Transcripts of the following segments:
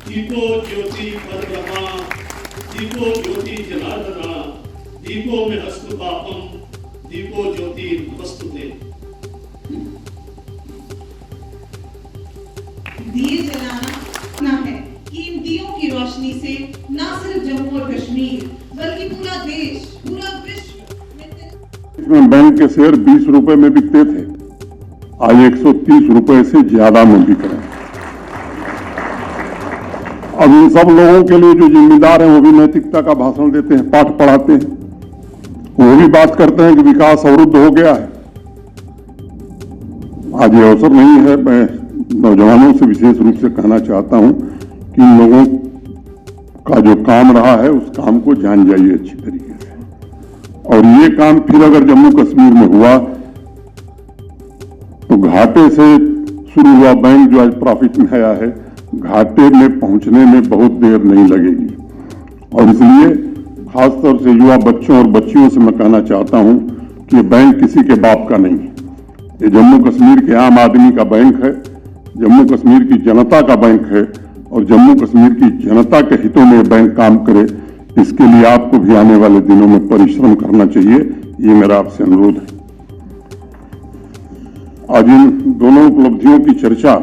दीपो ज्योति परब्रह्मा, दीपो ज्योति जनार्दना, दीपो में अस्तु पापम, दीपो ज्योति नमस्तुते। दिए जलाना है कि इन दियों की रोशनी से न सिर्फ जम्मू और कश्मीर बल्कि पूरा देश, पूरा विश्व। इसमें बैंक के शेयर 20 रुपए में बिकते थे, आज 130 रुपए से ज्यादा में बिक रहे हैं। अब इन सब लोगों के लिए जो जिम्मेदार हैं वो भी नैतिकता का भाषण देते हैं, पाठ पढ़ाते हैं, वो भी बात करते हैं कि विकास अवरुद्ध हो गया है। आज ये अवसर नहीं है, मैं नौजवानों से विशेष रूप से कहना चाहता हूं कि इन लोगों का जो काम रहा है उस काम को जान जाइए अच्छी तरीके से। और ये काम फिर अगर जम्मू कश्मीर में हुआ तो घाटे से शुरू हुआ बैंक जो आज प्रॉफिट में आया है, घाटे में पहुंचने में बहुत देर नहीं लगेगी। और इसलिए खासतौर से युवा बच्चों और बच्चियों से मैं कहना चाहता हूं कि ये बैंक किसी के बाप का नहीं है, ये जम्मू कश्मीर के आम आदमी का बैंक है, जम्मू कश्मीर की जनता का बैंक है। और जम्मू कश्मीर की जनता के हितों में बैंक काम करे, इसके लिए आपको भी आने वाले दिनों में परिश्रम करना चाहिए, ये मेरा आपसे अनुरोध है। आज इन दोनों उपलब्धियों की चर्चा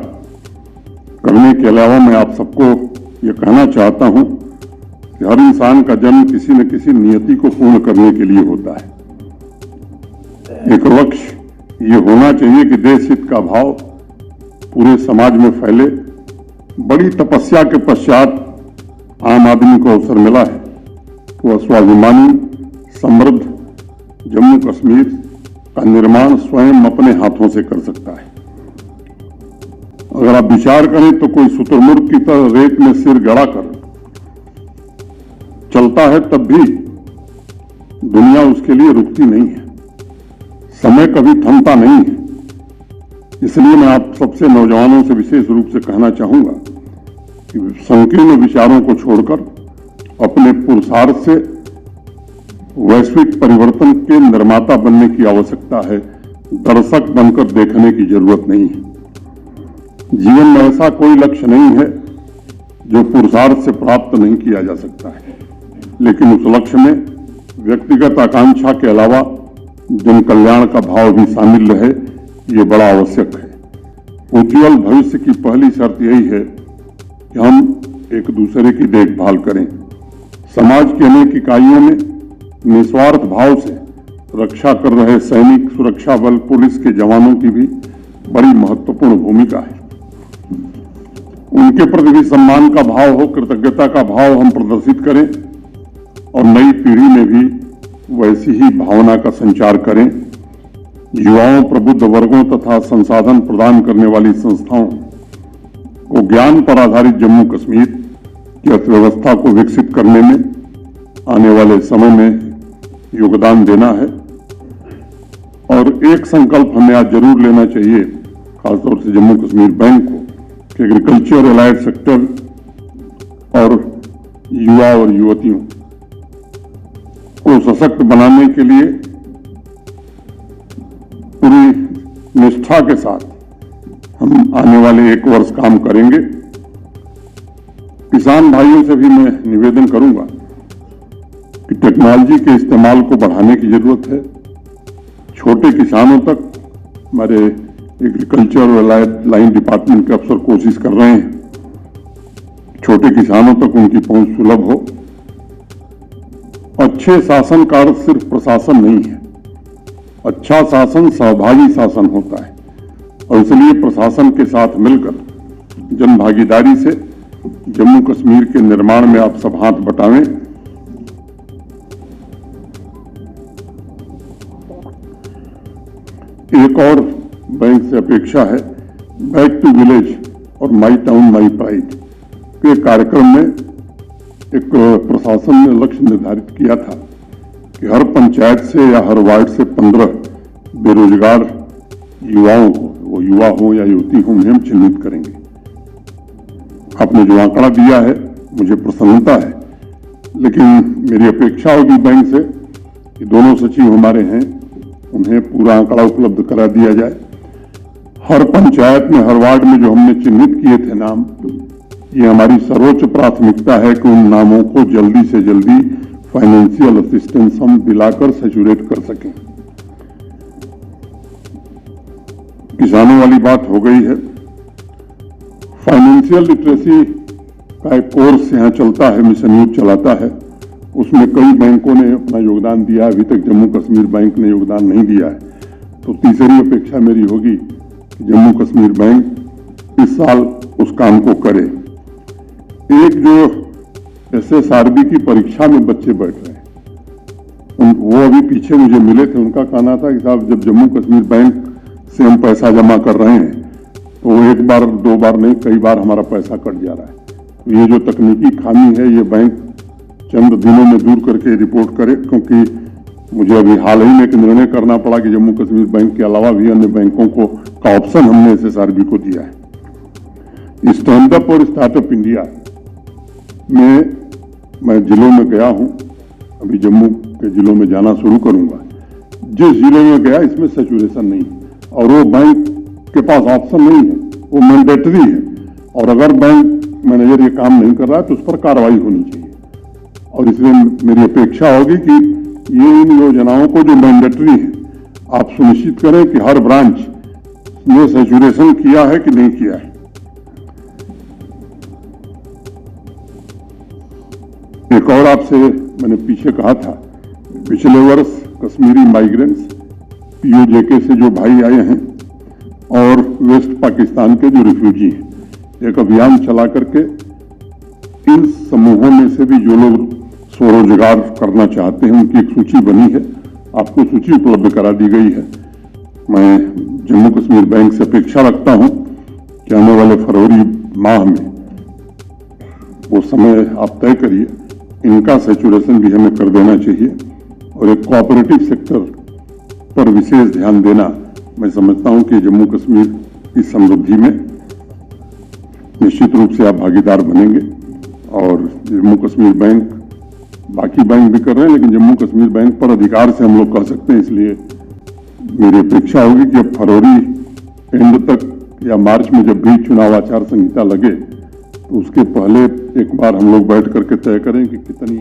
करने के अलावा मैं आप सबको ये कहना चाहता हूं कि हर इंसान का जन्म किसी न किसी नियति को पूर्ण करने के लिए होता है। एक लक्ष्य ये होना चाहिए कि देश हित का भाव पूरे समाज में फैले। बड़ी तपस्या के पश्चात आम आदमी को अवसर मिला है कि वह स्वाभिमानी समृद्ध जम्मू कश्मीर का निर्माण स्वयं अपने हाथों से कर सकता है। अगर आप विचार करें तो कोई शुतुरमुर्ग की तरह रेत में सिर गड़ा कर चलता है, तब भी दुनिया उसके लिए रुकती नहीं है, समय कभी थमता नहीं है। इसलिए मैं आप सबसे नौजवानों से विशेष रूप से कहना चाहूंगा कि संकीर्ण विचारों को छोड़कर अपने पुरुषार्थ से वैश्विक परिवर्तन के निर्माता बनने की आवश्यकता है, दर्शक बनकर देखने की जरूरत नहीं है। जीवन में ऐसा कोई लक्ष्य नहीं है जो पुरुषार्थ से प्राप्त नहीं किया जा सकता है, लेकिन उस लक्ष्य में व्यक्तिगत आकांक्षा के अलावा जन कल्याण का भाव भी शामिल रहे, ये बड़ा आवश्यक है। उज्ज्वल भविष्य की पहली शर्त यही है कि हम एक दूसरे की देखभाल करें। समाज की अनेक इकाइयों में निस्वार्थ भाव से रक्षा कर रहे सैनिक, सुरक्षा बल, पुलिस के जवानों की भी बड़ी महत्वपूर्ण भूमिका है। उनके प्रति भी सम्मान का भाव हो, कृतज्ञता का भाव हम प्रदर्शित करें और नई पीढ़ी में भी वैसी ही भावना का संचार करें। युवाओं, प्रबुद्ध वर्गों तथा संसाधन प्रदान करने वाली संस्थाओं को ज्ञान पर आधारित जम्मू कश्मीर की अर्थव्यवस्था को विकसित करने में आने वाले समय में योगदान देना है। और एक संकल्प हमें आज जरूर लेना चाहिए, खासतौर से जम्मू कश्मीर बैंक को, कि एग्रीकल्चर एलाइड सेक्टर और युवा और युवतियों को सशक्त बनाने के लिए पूरी निष्ठा के साथ हम आने वाले 1 वर्ष काम करेंगे। किसान भाइयों से भी मैं निवेदन करूंगा कि टेक्नोलॉजी के इस्तेमाल को बढ़ाने की जरूरत है। छोटे किसानों तक हमारे एग्रीकल्चर और लाइन डिपार्टमेंट के अफसर कोशिश कर रहे हैं, छोटे किसानों तक उनकी पहुंच सुलभ हो। अच्छे शासन का अर्थ सिर्फ प्रशासन नहीं है, अच्छा शासन सहभागी शासन होता है। और इसलिए प्रशासन के साथ मिलकर जन भागीदारी से जम्मू कश्मीर के निर्माण में आप सब हाथ बटावें। एक और बैंक से अपेक्षा है, बैक टू विलेज और माई टाउन माई प्राइड के कार्यक्रम में एक प्रशासन ने लक्ष्य निर्धारित किया था कि हर पंचायत से या हर वार्ड से 15 बेरोजगार युवाओं को, वो युवा हो या युवती हो, हम चिन्हित करेंगे। आपने जो आंकड़ा दिया है मुझे प्रसन्नता है, लेकिन मेरी अपेक्षा होगी बैंक से कि दोनों सचिव हमारे हैं, उन्हें पूरा आंकड़ा उपलब्ध करा दिया जाए। हर पंचायत में, हर वार्ड में जो हमने चिन्हित किए थे नाम, ये हमारी सर्वोच्च प्राथमिकता है कि उन नामों को जल्दी से जल्दी फाइनेंशियल असिस्टेंस हम दिलाकर सैचुरेट कर सकें। किसानों वाली बात हो गई है। फाइनेंशियल लिटरेसी का एक कोर्स यहाँ चलता है, मिशन यूथ चलाता है। उसमें कई बैंकों ने अपना योगदान दिया है, अभी तक जम्मू कश्मीर बैंक ने योगदान नहीं दिया है। तो तीसरी अपेक्षा मेरी होगी कि जम्मू कश्मीर बैंक इस साल उस काम को करे। एक जो SSRB की परीक्षा में बच्चे बैठ रहे हैं, वो अभी पीछे मुझे मिले थे, उनका कहना था कि साहब जब जम्मू कश्मीर बैंक से हम पैसा जमा कर रहे हैं तो वो एक बार दो बार नहीं, कई बार हमारा पैसा कट जा रहा है। तो ये जो तकनीकी खामी है, ये बैंक चंद दिनों में दूर करके रिपोर्ट करे, क्योंकि मुझे अभी हाल ही में एक निर्णय करना पड़ा कि जम्मू कश्मीर बैंक के अलावा भी अन्य बैंकों को का ऑप्शन हमने SSRB को दिया है। स्टैंड अप और स्टार्टअप इंडिया में मैं जिलों में गया हूं, अभी जम्मू के जिलों में जाना शुरू करूंगा। जिस जिले में गया इसमें सैचुरेशन नहीं है और वो बैंक के पास ऑप्शन नहीं है, वो मैंडेटरी है। और अगर बैंक मैनेजर ये काम नहीं कर रहा है तो उस पर कार्रवाई होनी चाहिए। और इसलिए मेरी अपेक्षा होगी कि ये इन योजनाओं को जो मैंडेटरी है, आप सुनिश्चित करें कि हर ब्रांच ने सैचुरेशन किया है कि नहीं किया है। एक और आपसे मैंने पीछे कहा था, पिछले वर्ष कश्मीरी माइग्रेंट्स POJK से जो भाई आए हैं और वेस्ट पाकिस्तान के जो रिफ्यूजी हैं, एक अभियान चला करके इन समूहों में से भी जो लोग स्वरोजगार करना चाहते हैं उनकी एक सूची बनी है, आपको सूची उपलब्ध करा दी गई है। मैं जम्मू कश्मीर बैंक से अपेक्षा रखता हूं कि आने वाले फरवरी माह में वो समय आप तय करिए, इनका सैचुरेशन भी हमें कर देना चाहिए। और एक कोऑपरेटिव सेक्टर पर विशेष ध्यान देना, मैं समझता हूं कि जम्मू कश्मीर की समृद्धि में निश्चित रूप से आप भागीदार बनेंगे। और जम्मू कश्मीर बैंक, बाकी बैंक भी कर रहे हैं, लेकिन जम्मू कश्मीर बैंक पर अधिकार से हम लोग कर सकते हैं। इसलिए मेरी अपेक्षा होगी कि अब फरवरी एंड तक या मार्च में जब भी चुनाव आचार संहिता लगे तो उसके पहले एक बार हम लोग बैठ करके तय करें कि कितनी